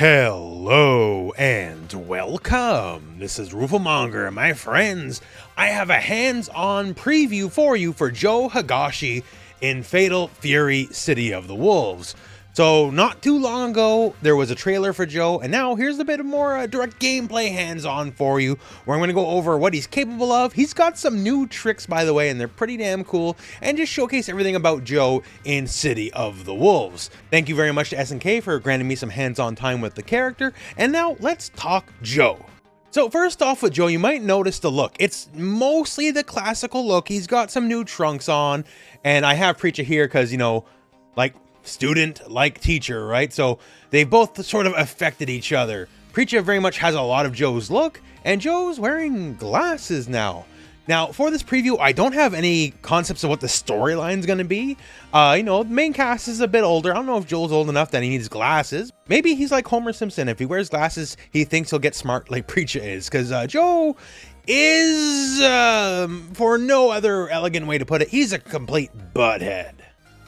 Hello and welcome. This is Rooflemonger, my friends. I have a hands-on preview for you for Joe Higashi in Fatal Fury City of the Wolves. So not too long ago, there was a trailer for Joe, and now here's a bit of more direct gameplay hands-on for you, where I'm going to go over what he's capable of. He's got some new tricks, by the way, and they're pretty damn cool, and just showcase everything about Joe in City of the Wolves. Thank you very much to SNK for granting me some hands-on time with the character, and now let's talk Joe. So first off with Joe, you might notice the look. It's mostly the classical look. He's got some new trunks on, and I have Preacher here because, you know, like, student like teacher, right? So they both sort of affected each other. Preacher very much has a lot of Joe's look, and Joe's wearing glasses now. Now, for this preview, I don't have any concepts of what the storyline's going to be. You know, the main cast is a bit older. I don't know if Joel's old enough that he needs glasses. Maybe he's like Homer Simpson. If he wears glasses, he thinks he'll get smart like Preacher is. Because Joe is, for no other elegant way to put it, he's a complete butthead.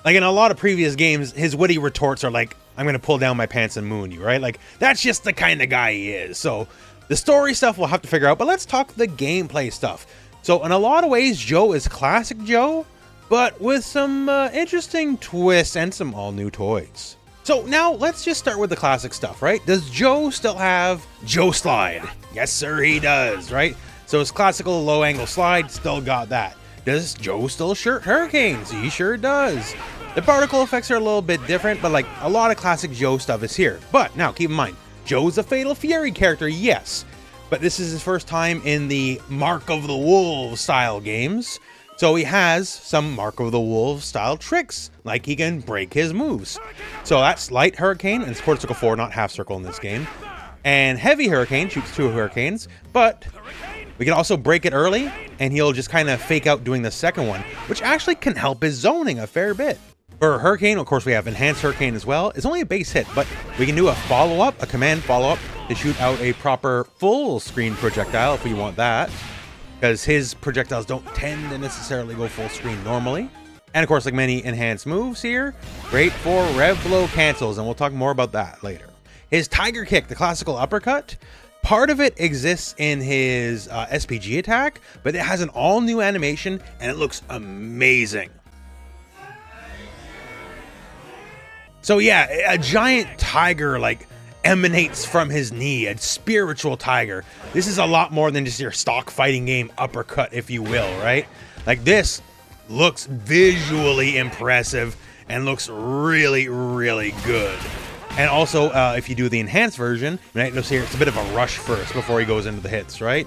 Like in a lot of previous games, his witty retorts are like, I'm going to pull down my pants and moon you, right? Like, that's just the kind of guy he is. So the story stuff we'll have to figure out, but let's talk the gameplay stuff. So in a lot of ways, Joe is classic Joe, but with some interesting twists and some all new toys. So now let's just start with the classic stuff, right? Does Joe still have Joe Slide? Yes, sir, he does, right? So his classical low angle slide, still got that. Does Joe still shoot hurricanes? He sure does. The particle effects are a little bit different, but like a lot of classic Joe stuff is here. But now keep in mind, Joe's a Fatal Fury character, yes, but this is his first time in the Mark of the Wolves style games. So he has some Mark of the Wolves style tricks, like he can break his moves. So that's light hurricane, and it's quarter circle 4, not half circle in this game. And heavy hurricane shoots 2 hurricanes, but we can also break it early, and he'll just kind of fake out doing the second one, which actually can help his zoning a fair bit. For Hurricane, of course, we have Enhanced Hurricane as well. It's only a base hit, but we can do a follow-up, a command follow-up, to shoot out a proper full-screen projectile if we want that, because his projectiles don't tend to necessarily go full screen normally. And of course, like many enhanced moves here, great for rev blow cancels, and we'll talk more about that later. His Tiger Kick, the classical uppercut, part of it exists in his SPG attack, but it has an all-new animation, and it looks amazing. So yeah, a giant tiger like emanates from his knee, a spiritual tiger. This is a lot more than just your stock fighting game uppercut, if you will, right? Like this looks visually impressive and looks really, really good. And also, if you do the enhanced version, right, notice here, it's a bit of a rush first before he goes into the hits, right?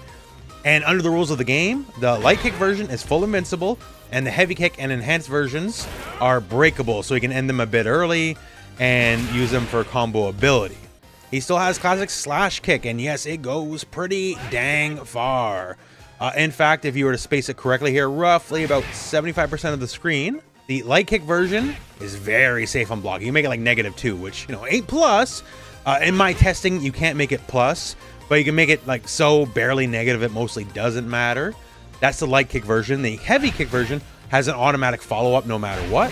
And under the rules of the game, the light kick version is full invincible, and the heavy kick and enhanced versions are breakable, so you can end them a bit early and use them for combo ability. He still has classic slash kick, and yes, it goes pretty dang far. In fact, if you were to space it correctly here, roughly about 75% of the screen. The light kick version is very safe on block. You can make it like -2, which, you know, ain't plus. In my testing, you can't make it plus, but you can make it like so barely negative it mostly doesn't matter. That's the light kick version. The heavy kick version has an automatic follow-up no matter what.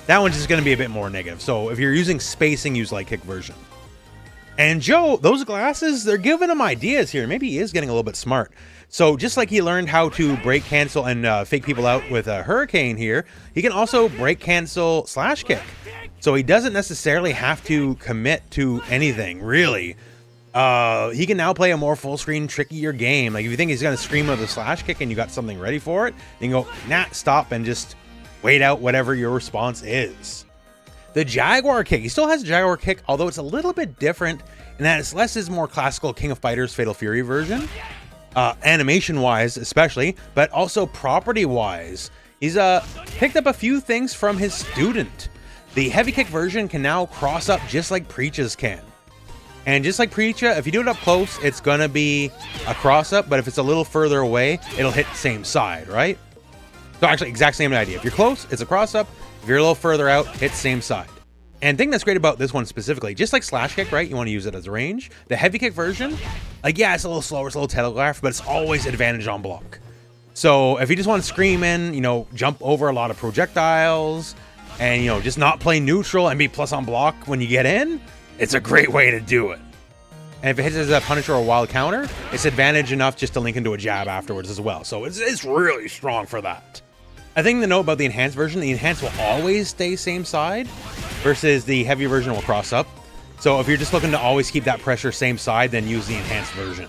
That one's just going to be a bit more negative. So if you're using spacing, use light kick version. And Joe, those glasses, they're giving him ideas here. Maybe he is getting a little bit smart. So just like he learned how to break cancel and fake people out with a hurricane here, he can also break cancel slash kick. So he doesn't necessarily have to commit to anything, really. He can now play a more full screen, trickier game. Like if you think he's going to scream with a slash kick and you got something ready for it, then you go, nah, stop and just wait out whatever your response is. The Jaguar kick, he still has a Jaguar kick, although it's a little bit different in that it's less his more classical King of Fighters Fatal Fury version. Animation-wise especially, but also property-wise. He's picked up a few things from his student. The heavy kick version can now cross up just like Preacher's can. And just like Preacher, if you do it up close, it's gonna be a cross up, but if it's a little further away, it'll hit the same side, right? So actually, exact same idea. If you're close, it's a cross up. If you're a little further out, hit same side. And the thing that's great about this one specifically, just like slash kick, right? You want to use it as a range. The heavy kick version, like, yeah, it's a little slower, it's a little telegraphed, but it's always advantage on block. So if you just want to scream in, you know, jump over a lot of projectiles and, you know, just not play neutral and be plus on block when you get in, it's a great way to do it. And if it hits as a punish or a wild counter, it's advantage enough just to link into a jab afterwards as well. So it's really strong for that. I think the note about the enhanced version, the enhanced will always stay same side versus the heavy version will cross up. So if you're just looking to always keep that pressure same side, then use the enhanced version.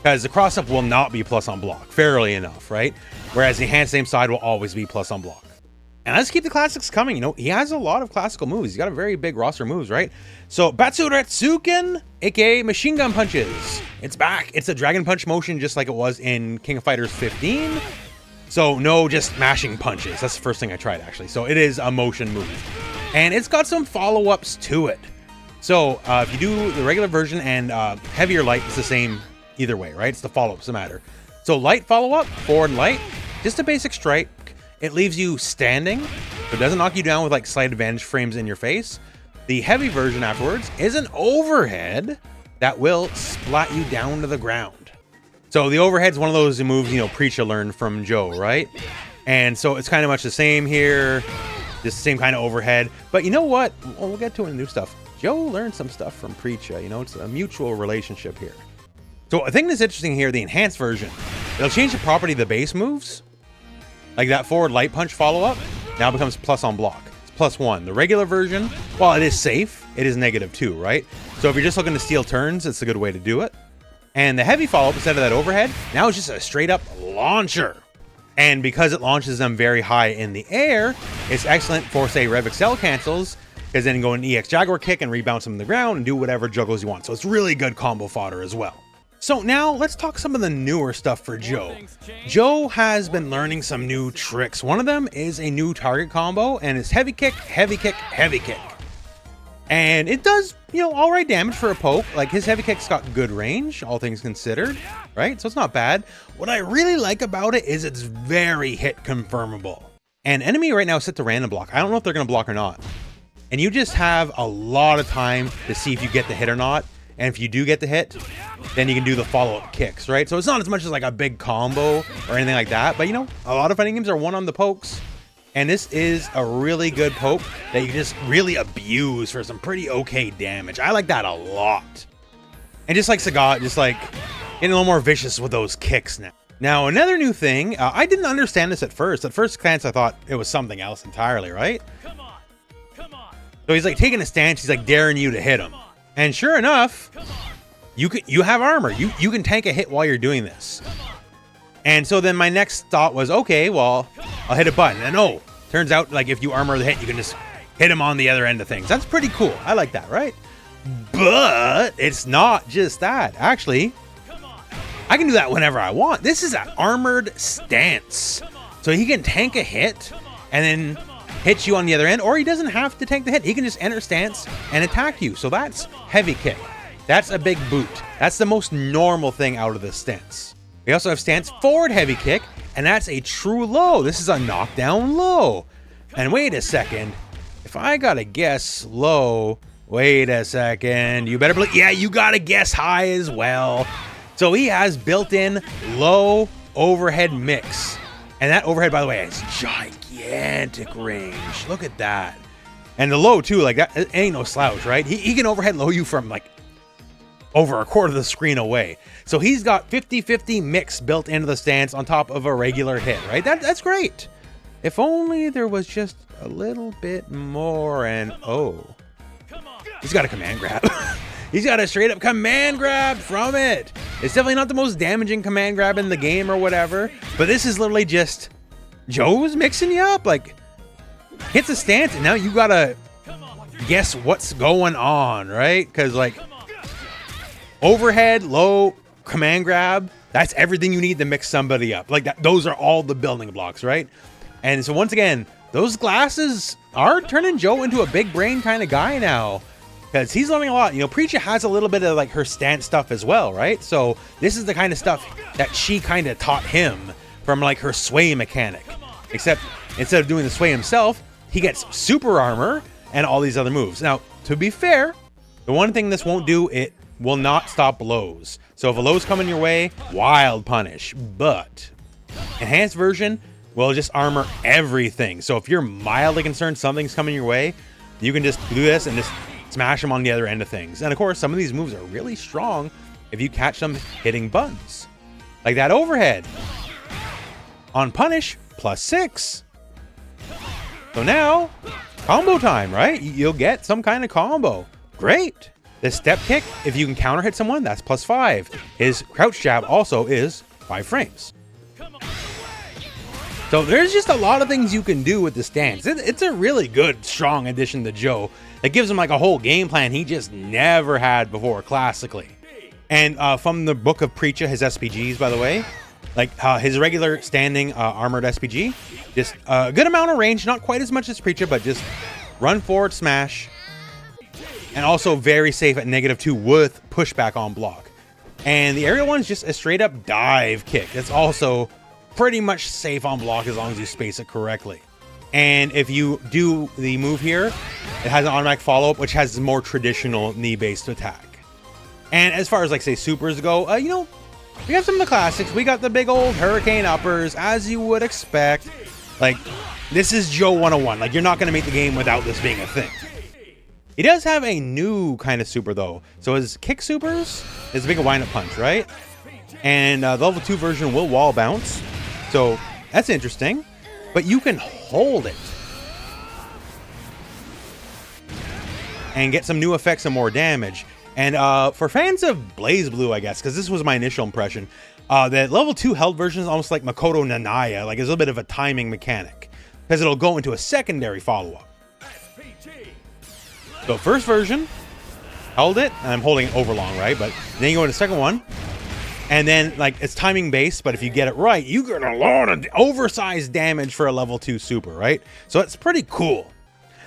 Because the cross up will not be plus on block, fairly enough, right? Whereas the enhanced same side will always be plus on block. And let's keep the classics coming. You know, he has a lot of classical moves. He's got a very big roster of moves, right? So Batsuretsuken, aka machine gun punches. It's back. It's a dragon punch motion just like it was in King of Fighters 15. So no just mashing punches. That's the first thing I tried, actually. So it is a motion move. And it's got some follow-ups to it. So if you do the regular version and heavy or light, it's the same either way, right? It's the follow-ups that matter. So light follow-up, forward light, just a basic strike. It leaves you standing. It doesn't knock you down with like slight advantage frames in your face. The heavy version afterwards is an overhead that will splat you down to the ground. So the overhead's one of those moves, you know, Preacher learned from Joe, right? And so it's kind of much the same here. Just the same kind of overhead. But you know what? Well, we'll get to the new stuff. Joe learned some stuff from Preacher. You know, it's a mutual relationship here. So I think that's interesting here, the enhanced version. It'll change the property of the base moves. Like that forward light punch follow-up now becomes plus on block. It's +1. The regular version, while it is safe, it is -2, right? So if you're just looking to steal turns, it's a good way to do it. And the heavy follow-up, instead of that overhead, now it's just a straight-up launcher. And because it launches them very high in the air, it's excellent for, say, Rev Excel cancels, because then you go an EX Jaguar kick and rebound them to the ground and do whatever juggles you want. So it's really good combo fodder as well. So now let's talk some of the newer stuff for Joe. Joe has been learning some new tricks. One of them is a new target combo, and it's heavy kick, heavy kick, heavy kick. And it does, you know, all right damage for a poke. Like his heavy kick's got good range, all things considered, right? So it's not bad. What I really like about it is it's very hit confirmable. And enemy right now is set to random block. I don't know if they're going to block or not. And you just have a lot of time to see if you get the hit or not. And if you do get the hit, then you can do the follow-up kicks, right? So it's not as much as like a big combo or anything like that. But, you know, a lot of fighting games are one on the pokes. And this is a really good poke that you can just really abuse for some pretty okay damage. I like that a lot. And just like Sagat, just like getting a little more vicious with those kicks now. Now, another new thing, I didn't understand this at first. At first glance, I thought it was something else entirely, right? Come on. So he's like taking a stance. He's like daring you to hit him. And sure enough, you have armor. You can tank a hit while you're doing this. And so then my next thought was, okay, well, I'll hit a button. And oh, turns out like if you armor the hit, you can just hit him on the other end of things. That's pretty cool. I like that, right? But it's not just that. Actually, I can do that whenever I want. This is an armored stance. So he can tank a hit and then hit you on the other end, or he doesn't have to tank the hit. He can just enter stance and attack you. So that's heavy kick. That's a big boot. That's the most normal thing out of this stance. We also have stance forward heavy kick, and that's a true low. This is a knockdown low. And wait a second. If I gotta guess low, wait a second. You better believe, yeah, you gotta guess high as well. So he has built-in low overhead mix. And that overhead, by the way, has gigantic range. Look at that. And the low, too, like that it ain't no slouch, right? He can overhead low you from like over a quarter of the screen away. So he's got 50-50 mix built into the stance on top of a regular hit, right? That's great. If only there was just a little bit more. And oh, he's got a command grab. He's got a straight up command grab from it. It's definitely not the most damaging command grab in the game or whatever, but this is literally just Joe's mixing you up. Like, hits a stance and now you gotta guess what's going on, right? Because like overhead, low, command grab, that's everything you need to mix somebody up. Like that, those are all the building blocks, right? And so once again, those glasses are turning Joe into a big brain kind of guy now. Because he's learning a lot. You know, Preacher has a little bit of like her stance stuff as well, right? So this is the kind of stuff that she kind of taught him from like her sway mechanic. Except instead of doing the sway himself, he gets super armor and all these other moves. Now, to be fair, the one thing this won't do, it will not stop lows. So if a low's coming your way, wild punish. But enhanced version will just armor everything. So if you're mildly concerned something's coming your way, you can just do this and just smash them on the other end of things. And of course, some of these moves are really strong if you catch them hitting buttons. Like that overhead. On punish, +6. So now, combo time, right? You'll get some kind of combo. Great. This step kick, if you can counter hit someone, that's +5. His crouch jab also is 5 frames. So there's just a lot of things you can do with the stance. It's a really good, strong addition to Joe that gives him like a whole game plan he just never had before classically. And from the book of Preacha, his SPGs, by the way, like his regular standing armored SPG, just a good amount of range, not quite as much as Preacha, but just run forward, smash, and also very safe at -2 with pushback on block. And the aerial one's just a straight up dive kick. It's also pretty much safe on block as long as you space it correctly. And if you do the move here, it has an automatic follow-up, which has a more traditional knee-based attack. And as far as like say supers go, you know, we got some of the classics. We got the big old hurricane uppers, as you would expect. Like, this is Joe 101. Like, you're not going to make the game without this being a thing. He does have a new kind of super though. So his kick supers is a big wind-up punch, right? And the level 2 version will wall bounce. So that's interesting, but you can hold it and get some new effects and more damage. And for fans of Blaze Blue, I guess, because this was my initial impression, the level 2 held version is almost like Makoto Nanaya, like it's a little bit of a timing mechanic, because it'll go into a secondary follow-up. So first version, held it, and I'm holding it over long, right? But then you go into the second one, and then, like, it's timing based, but if you get it right, you get a lot of oversized damage for a level 2 super, right? So it's pretty cool.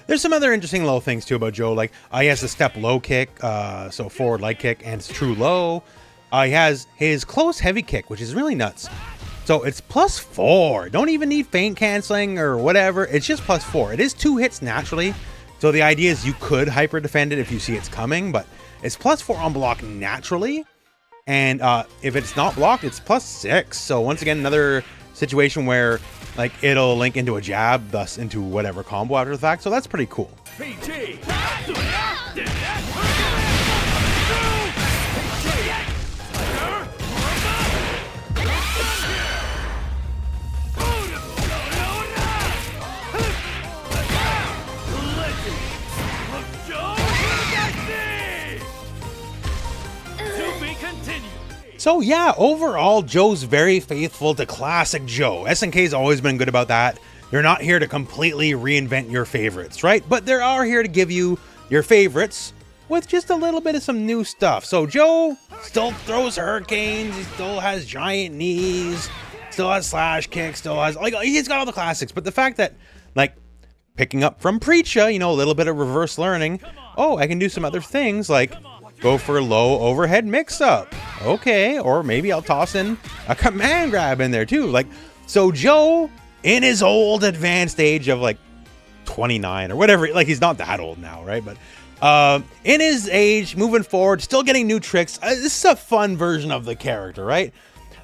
There's some other interesting little things, too, about Joe. Like, he has a step low kick, so forward light kick, and it's true low. He has his close heavy kick, which is really nuts. So it's +4. Don't even need feint canceling or whatever. It's just +4. It is 2 hits naturally. So the idea is you could hyper defend it if you see it's coming, but it's +4 on block naturally. And if it's not blocked, it's +6. So once again, another situation where like it'll link into a jab, thus into whatever combo after the fact. So that's pretty cool. So yeah, overall, Joe's very faithful to classic Joe. SNK's always been good about that. They're not here to completely reinvent your favorites, right? But they are here to give you your favorites with just a little bit of some new stuff. So Joe still throws hurricanes, he still has giant knees, still has slash kicks, still has, like, he's got all the classics. But the fact that, like, picking up from Preacha, you know, a little bit of reverse learning, oh, I can do some other things, like go for a low overhead mix-up. Okay, or maybe I'll toss in a command grab in there too. Like, so Joe, in his old advanced age of like 29 or whatever, like he's not that old now, right? But in his age, moving forward, still getting new tricks. This is a fun version of the character, right?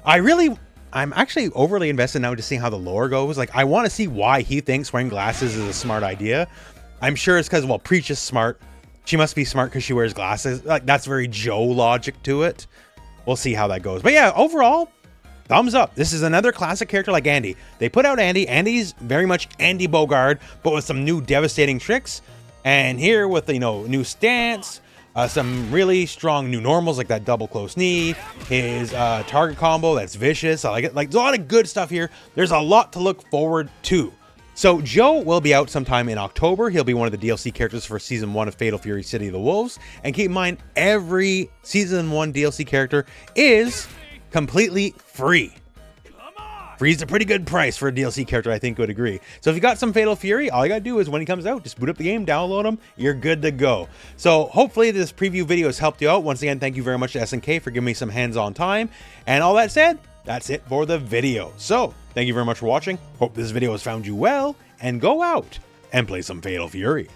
I'm actually overly invested now to see how the lore goes. Like, I want to see why he thinks wearing glasses is a smart idea. I'm sure it's because, well, Preach is smart. She must be smart because she wears glasses. Like, that's very Joe logic to it. We'll see how that goes. But yeah, overall, thumbs up. This is another classic character like Andy. They put out Andy. Andy's very much Andy Bogard, but with some new devastating tricks. And here with, you know, new stance, some really strong new normals like that double close knee, his target combo that's vicious. I like it. Like, there's a lot of good stuff here. There's a lot to look forward to. So Joe will be out sometime in October. He'll be one of the DLC characters for Season 1 of Fatal Fury City of the Wolves. And keep in mind, every Season 1 DLC character is completely free. Free is a pretty good price for a DLC character, I think would agree. So if you got some Fatal Fury, all you gotta do is when he comes out, just boot up the game, download him, you're good to go. So hopefully this preview video has helped you out. Once again, thank you very much to SNK for giving me some hands-on time. And all that said, that's it for the video. So thank you very much for watching. Hope this video has found you well, and go out and play some Fatal Fury.